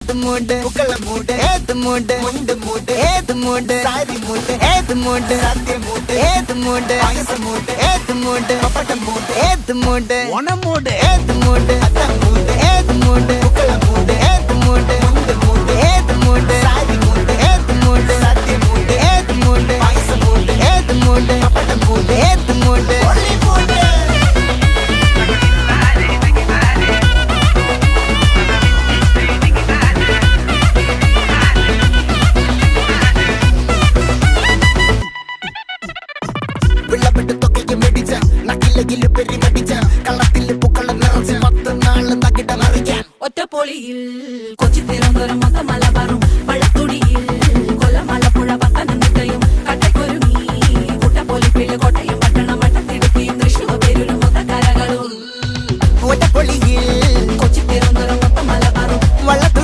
ഏത് മൂട് പുക്കള മൂട് ഏത് മൂട് മുണ്ട് മൂട് ഏത് മൂട് സാരി മൂട് ഏത് മൂട് സത്യ മൂട് ഏത് മൂട് പായസ മൂട് ഏത് മൂട് പപ്പടം മൂട് ഏത് മൂട് ഓണം മൂട് ഏത് മൂട് അത്തം മൂട് ഏത് മൂട് പുക്കള മൂട് ഏത് മൂട് മുണ്ട് മൂട് ഏത് മൂട് സാരി മൂട് ഏത് മൂട് സത്യ മൂട് ഏത് മൂട് പായസ മൂട് ഏത് മൂട് പപ്പടം മൂട് ഏത് മൂട് ഒറ്റപ്പൊളിയിൽ കൊച്ചി തിരുവനന്തപുരം മൊത്തം മലബാറും വള്ളത്തുടിയിൽ